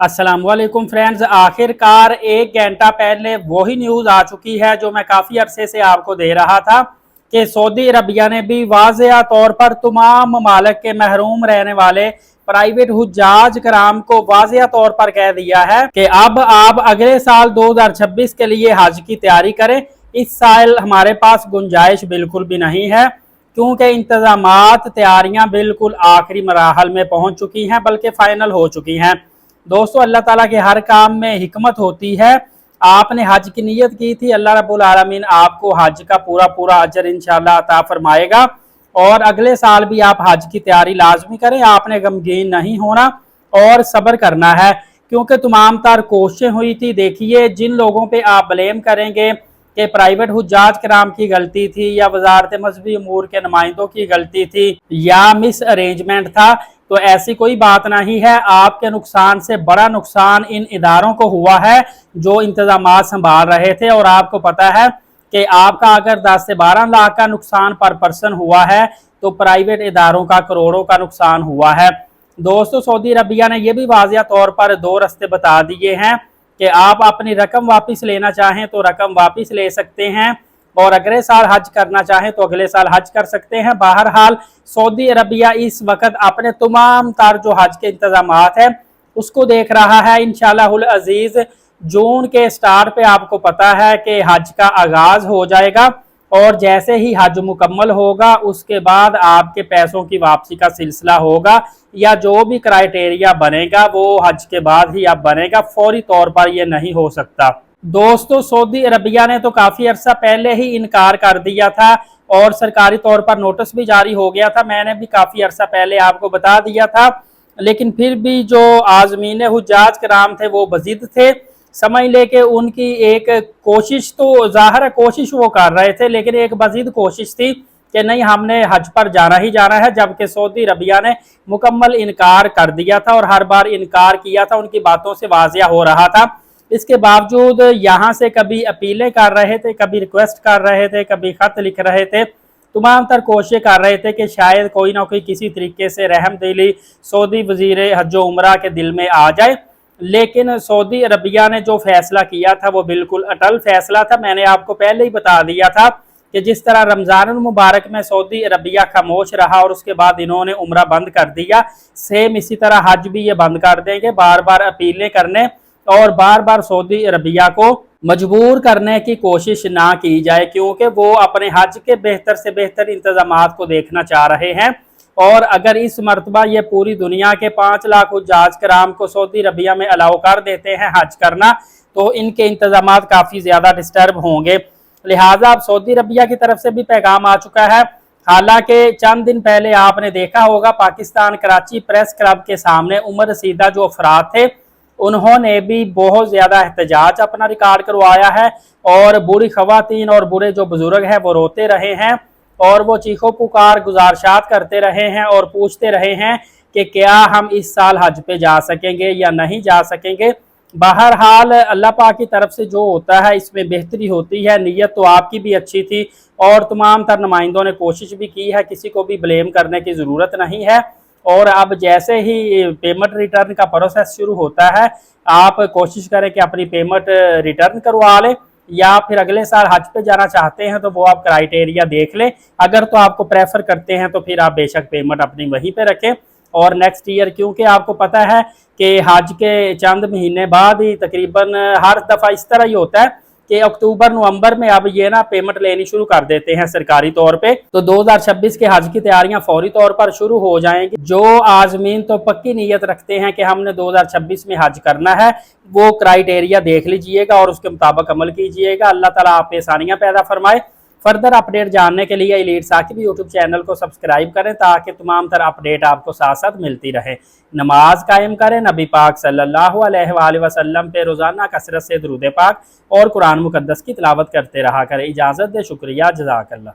अस्सलाम वालेकुम फ्रेंड्स, आखिरकार एक घंटा पहले वही न्यूज़ आ चुकी है जो मैं काफ़ी अरसे से आपको दे रहा था कि सऊदी अरबिया ने भी वाज़ेह तौर पर तमाम ममालिक के महरूम रहने वाले प्राइवेट हुज्जाज कराम को वाज़ेह तौर पर कह दिया है कि अब आप अगले साल 2026 के लिए हज की तैयारी करें। इस साल हमारे पास गुंजाइश बिल्कुल भी नहीं है क्योंकि इंतजामात तैयारियां बिल्कुल आखिरी मराहल में पहुंच चुकी हैं, बल्कि फाइनल हो चुकी हैं। दोस्तों, अल्लाह ताला के हर काम में हिकमत होती है। आपने हज की नीयत की थी, अल्लाह रब्बुल आलमीन आपको हज का पूरा पूरा अजर इंशाअल्लाह अता फरमाएगा और अगले साल भी आप हज की तैयारी लाजमी करें। आपने गमगीन नहीं होना और सब्र करना है क्योंकि तमाम तार कोशिशें हुई थी। देखिए, जिन लोगों पे आप ब्लेम करेंगे कि प्राइवेट हुज्जाज कराम की गलती थी या वजारत मजहबी अमूर के नुमाइंदों की गलती थी या मिस अरेंजमेंट था, तो ऐसी कोई बात नहीं है। आपके नुकसान से बड़ा नुकसान इन इदारों को हुआ है जो इंतजामात संभाल रहे थे। और आपको पता है कि आपका अगर 10 से 12 लाख का नुकसान पर पर्सन हुआ है तो प्राइवेट इदारों का करोड़ों का नुकसान हुआ है। दोस्तों, सऊदी अरबिया ने यह भी वाज़िया तौर पर दो रास्ते बता दिए हैं कि आप अपनी रकम वापस लेना चाहें तो रकम वापस ले सकते हैं और अगले साल हज करना चाहें तो अगले साल हज कर सकते हैं। बहरहाल सऊदी अरबिया इस वक्त अपने तमाम तार जो हज के इंतजामात है उसको देख रहा है। इंशाअल्लाहुल अजीज जून के स्टार्ट पे आपको पता है कि हज का आगाज हो जाएगा और जैसे ही हज मुकम्मल होगा उसके बाद आपके पैसों की वापसी का सिलसिला होगा या जो भी क्राइटेरिया बनेगा वो हज के बाद ही अब बनेगा, फौरी तौर पर यह नहीं हो सकता। दोस्तों, सऊदी अरबिया ने तो काफ़ी अरसा पहले ही इनकार कर दिया था और सरकारी तौर पर नोटिस भी जारी हो गया था। मैंने भी काफ़ी अरसा पहले आपको बता दिया था, लेकिन फिर भी जो आज़मीन हुज्जाज कराम थे वो बज़िद थे। समझ ले कि उनकी एक कोशिश, तो ज़ाहिर है कोशिश वो कर रहे थे, लेकिन एक बज़िद कोशिश थी कि नहीं, हमने हज पर जाना ही जाना है, जबकि सऊदी अरबिया ने मुकम्मल इनकार कर दिया था और हर बार इनकार किया था, उनकी बातों से वाज़िया हो रहा था। इसके बावजूद यहाँ से कभी अपीलें कर रहे थे, कभी रिक्वेस्ट कर रहे थे, कभी खत लिख रहे थे, तमाम तर कोशिशें कर रहे थे कि शायद कोई ना कोई किसी तरीके से रहम दिली सऊदी वजीर हज उमरा के दिल में आ जाए। लेकिन सऊदी अरबिया ने जो फैसला किया था वो बिल्कुल अटल फैसला था। मैंने आपको पहले ही बता दिया था कि जिस तरह रमज़ान मुबारक में सऊदी अरबिया खामोश रहा और उसके बाद इन्होंने उमरा बंद कर दिया, सेम इसी तरह हज भी ये बंद कर देंगे। बार बार अपीलें करने और बार बार सऊदी अरबिया को मजबूर करने की कोशिश ना की जाए, क्योंकि वो अपने हज के बेहतर से बेहतर इंतजामात को देखना चाह रहे हैं। और अगर इस मरतबा ये पूरी दुनिया के 5 लाख हुज्जाज कराम को सऊदी अरबिया में अलाउ कर देते हैं हज करना, तो इनके इंतजामात काफ़ी ज़्यादा डिस्टर्ब होंगे। लिहाजा अब सऊदी अरबिया की तरफ से भी पैगाम आ चुका है। हालांकि चंद दिन पहले आपने देखा होगा पाकिस्तान कराची प्रेस क्लब के सामने उम्र रसीदा जो अफराद थे उन्होंने भी बहुत ज़्यादा एहतजाज अपना रिकॉर्ड करवाया है और बूढ़ी खवातीन और बूढ़े जो बुजुर्ग हैं वो रोते रहे हैं और वो चीखों पुकार गुजारशात करते रहे हैं और पूछते रहे हैं कि क्या हम इस साल हज पे जा सकेंगे या नहीं जा सकेंगे। बहरहाल अल्लाह पाक की तरफ से जो होता है इसमें बेहतरी होती है। नीयत तो आपकी भी अच्छी थी और तमाम तर नुमाइंदों ने कोशिश भी की है, किसी को भी ब्लेम करने की ज़रूरत नहीं है। और अब जैसे ही पेमेंट रिटर्न का प्रोसेस शुरू होता है, आप कोशिश करें कि अपनी पेमेंट रिटर्न करवा लें, या फिर अगले साल हज पे जाना चाहते हैं तो वो आप क्राइटेरिया देख लें। अगर तो आपको प्रेफर करते हैं तो फिर आप बेशक पेमेंट अपनी वहीं पे रखें और नेक्स्ट ईयर, क्योंकि आपको पता है कि हज के चंद महीने बाद ही तकरीबन हर दफ़ा इस तरह ही होता है कि अक्टूबर नवंबर में अब ये ना पेमेंट लेनी शुरू कर देते हैं सरकारी तौर पे, तो 2026 के हज की तैयारियां फौरी तौर पर शुरू हो जाएंगी। जो आज़मीन तो पक्की नीयत रखते हैं कि हमने 2026 में हज करना है, वो क्राइटेरिया देख लीजिएगा और उसके मुताबिक अमल कीजिएगा। अल्लाह ताला आप पे आसानियां पैदा फरमाए। फर्दर अपडेट जानने के लिए एलीट साकिब यूट्यूब चैनल को सब्सक्राइब करें ताकि तमाम तरह अपडेट आपको साथ साथ मिलती रहे। नमाज कायम करें, नबी पाक सल्लल्लाहु अलैहि वसल्लम पे रोज़ाना कसरत से दुरूद पाक और कुरान मुकद्दस की तिलावत करते रहा करें। इजाज़त दे, शुक्रिया, जज़ाकल्लाह।